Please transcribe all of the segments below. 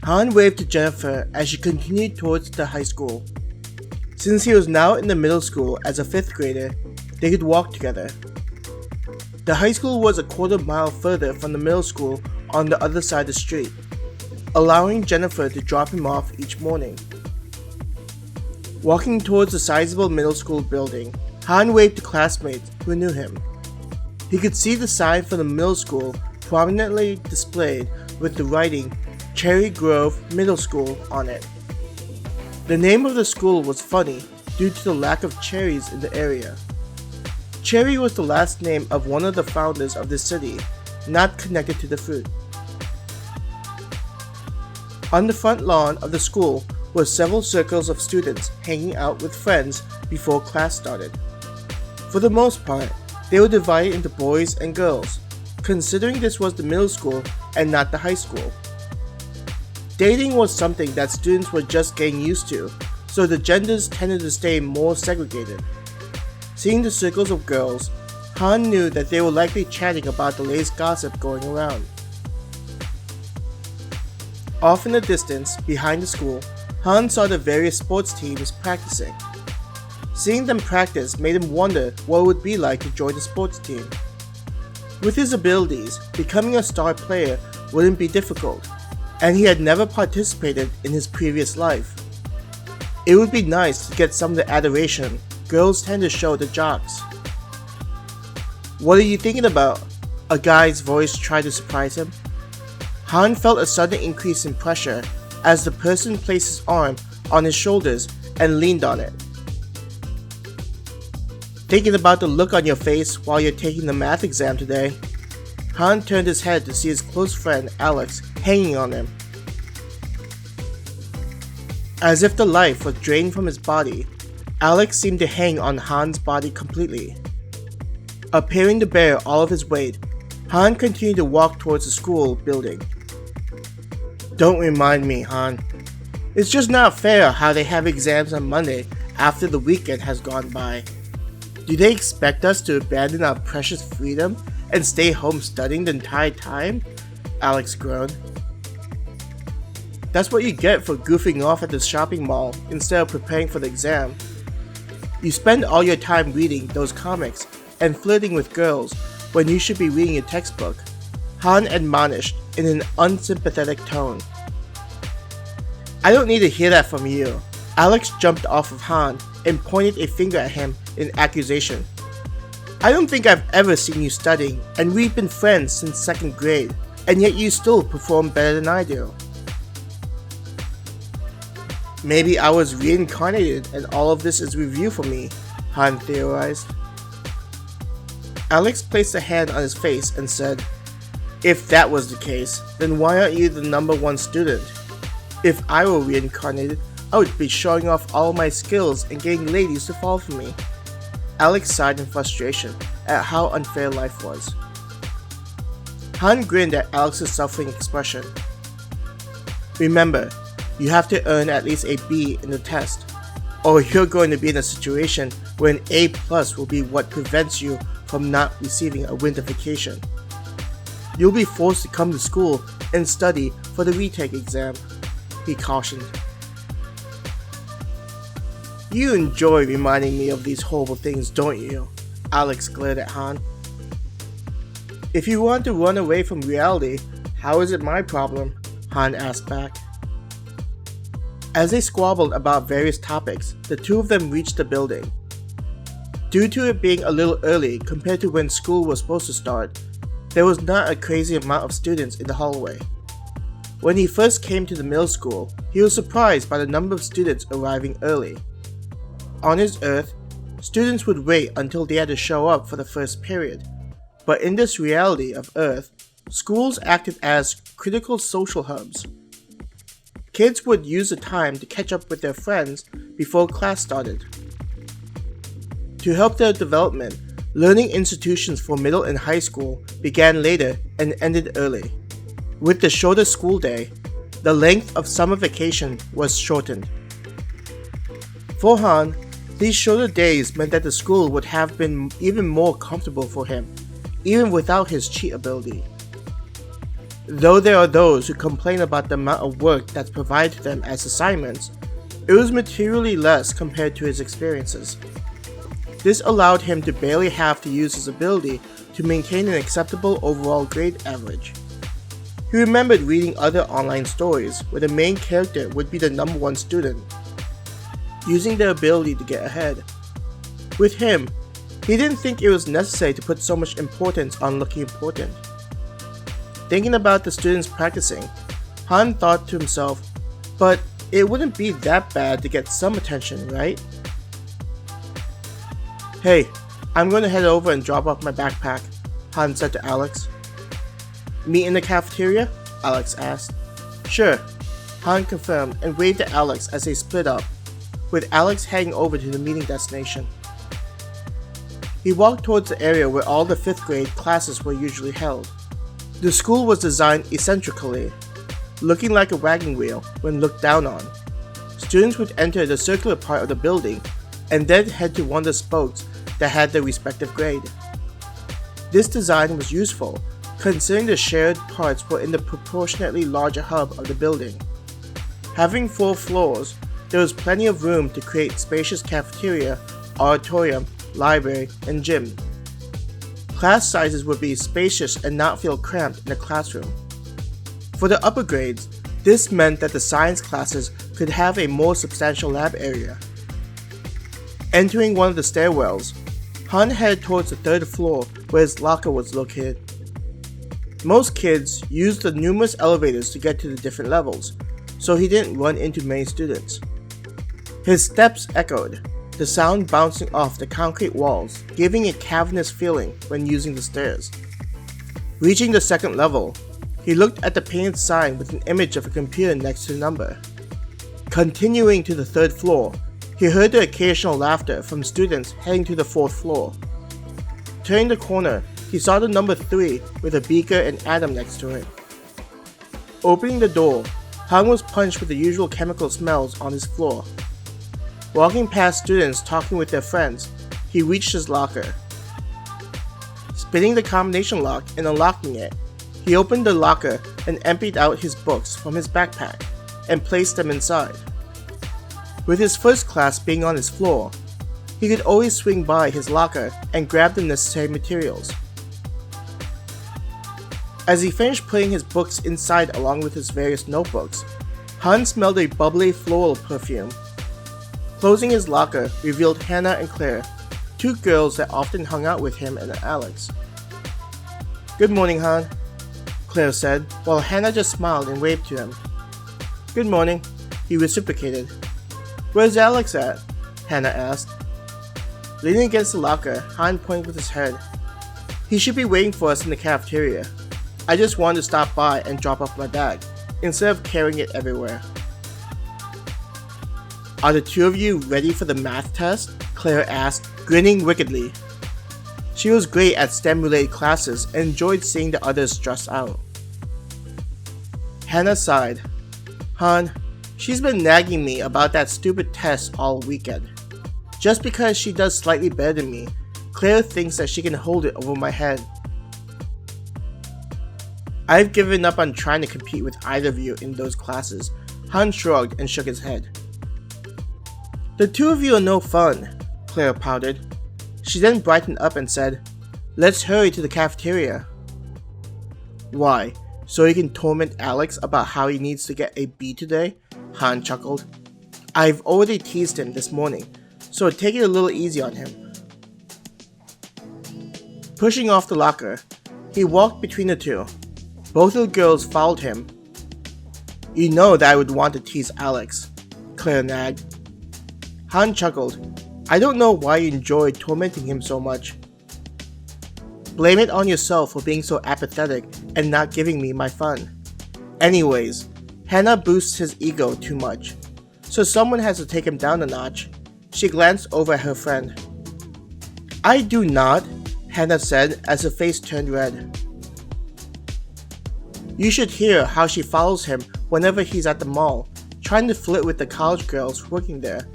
Han waved to Jennifer as she continued towards the high school. Since he was now in the middle school as a 5th grader, they could walk together. The high school was a quarter mile further from the middle school on the other side of the street, allowing Jennifer to drop him off each morning. Walking towards the sizable middle school building, Han waved to classmates who knew him. He could see the sign for the middle school prominently displayed with the writing Cherry Grove Middle School on it. The name of the school was funny due to the lack of cherries in the area. Cherry was the last name of one of the founders of the city, not connected to the fruit. On the front lawn of the school were several circles of students hanging out with friends before class started. For the most part, they were divided into boys and girls, considering this was the middle school and not the high school. Dating was something that students were just getting used to, so the genders tended to stay more segregated. Seeing the circles of girls, Han knew that they were likely chatting about the latest gossip going around. Off in the distance, behind the school, Han saw the various sports teams practicing. Seeing them practice made him wonder what it would be like to join a sports team. With his abilities, becoming a star player wouldn't be difficult, and he had never participated in his previous life. It would be nice to get some of the adoration girls tend to show the jocks. "What are you thinking about?" a guy's voice tried to surprise him. Han felt a sudden increase in pressure as the person placed his arm on his shoulders and leaned on it. "Thinking about the look on your face while you're taking the math exam today?" Han turned his head to see his close friend Alex hanging on him. As if the life was drained from his body, Alex seemed to hang on Han's body completely. Appearing to bear all of his weight, Han continued to walk towards the school building. "Don't remind me, Han. It's just not fair how they have exams on Monday after the weekend has gone by. Do they expect us to abandon our precious freedom and stay home studying the entire time?" Alex groaned. "That's what you get for goofing off at the shopping mall instead of preparing for the exam. You spend all your time reading those comics and flirting with girls when you should be reading a textbook," Han admonished in an unsympathetic tone. "I don't need to hear that from you." Alex jumped off of Han and pointed a finger at him in accusation. "I don't think I've ever seen you studying, and we've been friends since 2nd grade, and yet you still perform better than I do." "Maybe I was reincarnated and all of this is review for me," Han theorized. Alex placed a hand on his face and said, "If that was the case, then why aren't you the number 1 student? If I were reincarnated, I would be showing off all my skills and getting ladies to fall for me." Alex sighed in frustration at how unfair life was. Han grinned at Alex's suffering expression. "Remember, you have to earn at least a B in the test, or you're going to be in a situation where an A+ will be what prevents you from not receiving a winter vacation. You'll be forced to come to school and study for the retake exam," he cautioned. "You enjoy reminding me of these horrible things, don't you?" Alex glared at Han. "If you want to run away from reality, how is it my problem?" Han asked back. As they squabbled about various topics, the two of them reached the building. Due to it being a little early compared to when school was supposed to start, there was not a crazy amount of students in the hallway. When he first came to the middle school, he was surprised by the number of students arriving early. On his Earth, students would wait until they had to show up for the first period, but in this reality of Earth, schools acted as critical social hubs. Kids would use the time to catch up with their friends before class started. To help their development, learning institutions for middle and high school began later and ended early. With the shorter school day, the length of summer vacation was shortened. For Han, these shorter days meant that the school would have been even more comfortable for him, even without his cheat ability. Though there are those who complain about the amount of work that's provided to them as assignments, it was materially less compared to his experiences. This allowed him to barely have to use his ability to maintain an acceptable overall grade average. He remembered reading other online stories where the main character would be the number one student, using their ability to get ahead. With him, he didn't think it was necessary to put so much importance on looking important. Thinking about the students practicing, Han thought to himself, but it wouldn't be that bad to get some attention, right? Hey, I'm going to head over and drop off my backpack, Han said to Alex. Meet in the cafeteria? Alex asked. Sure, Han confirmed and waved at Alex as they split up, with Alex heading over to the meeting destination. He walked towards the area where all the 5th grade classes were usually held. The school was designed eccentrically, looking like a wagon wheel when looked down on. Students would enter the circular part of the building and then head to one of the spokes that had their respective grade. This design was useful, considering the shared parts were in the proportionately larger hub of the building. Having 4 floors, there was plenty of room to create spacious cafeteria, auditorium, library, and gym. Class sizes would be spacious and not feel cramped in a classroom. For the upper grades, this meant that the science classes could have a more substantial lab area. Entering one of the stairwells, Han headed towards the 3rd floor where his locker was located. Most kids used the numerous elevators to get to the different levels, so he didn't run into many students. His steps echoed, the sound bouncing off the concrete walls, giving a cavernous feeling when using the stairs. Reaching the 2nd level, he looked at the painted sign with an image of a computer next to the number. Continuing to the 3rd floor, he heard the occasional laughter from students heading to the 4th floor. Turning the corner, he saw the number 3 with a beaker and atom next to it. Opening the door, Han was punched with the usual chemical smells on his floor. Walking past students talking with their friends, he reached his locker. Spinning the combination lock and unlocking it, he opened the locker and emptied out his books from his backpack and placed them inside. With his first class being on his floor, he could always swing by his locker and grab the necessary materials. As he finished putting his books inside along with his various notebooks, Han smelled a bubbly floral perfume. Closing his locker revealed Hannah and Claire, 2 girls that often hung out with him and Alex. Good morning, Han, Claire said, while Hannah just smiled and waved to him. Good morning, he reciprocated. Where's Alex at? Hannah asked. Leaning against the locker, Han pointed with his head. He should be waiting for us in the cafeteria. I just wanted to stop by and drop off my bag, instead of carrying it everywhere. Are the 2 of you ready for the math test? Claire asked, grinning wickedly. She was great at STEM-related classes and enjoyed seeing the others stress out. Hannah sighed. Han, she's been nagging me about that stupid test all weekend. Just because she does slightly better than me, Claire thinks that she can hold it over my head. I've given up on trying to compete with either of you in those classes. Han shrugged and shook his head. The 2 of you are no fun, Claire pouted. She then brightened up and said, Let's hurry to the cafeteria. Why, so you can torment Alex about how he needs to get a B today? Han chuckled. I've already teased him this morning, so take it a little easy on him. Pushing off the locker, he walked between the 2. Both of the girls followed him. You know that I would want to tease Alex, Claire nagged. Han chuckled. I don't know why you enjoy tormenting him so much. Blame it on yourself for being so apathetic and not giving me my fun. Anyways, Hannah boosts his ego too much, so someone has to take him down a notch. She glanced over at her friend. I do not, Hannah said as her face turned red. You should hear how she follows him whenever he's at the mall, trying to flirt with the college girls working there.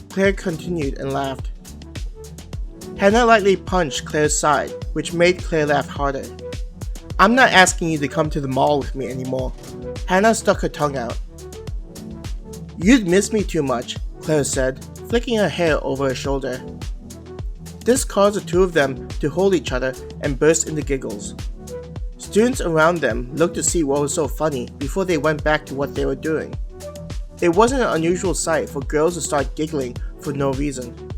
Claire continued and laughed. Hannah lightly punched Claire's side, which made Claire laugh harder. I'm not asking you to come to the mall with me anymore. Hannah stuck her tongue out. You'd miss me too much, Claire said, flicking her hair over her shoulder. This caused the two of them to hold each other and burst into giggles. Students around them looked to see what was so funny before they went back to what they were doing. It wasn't an unusual sight for girls to start giggling for no reason.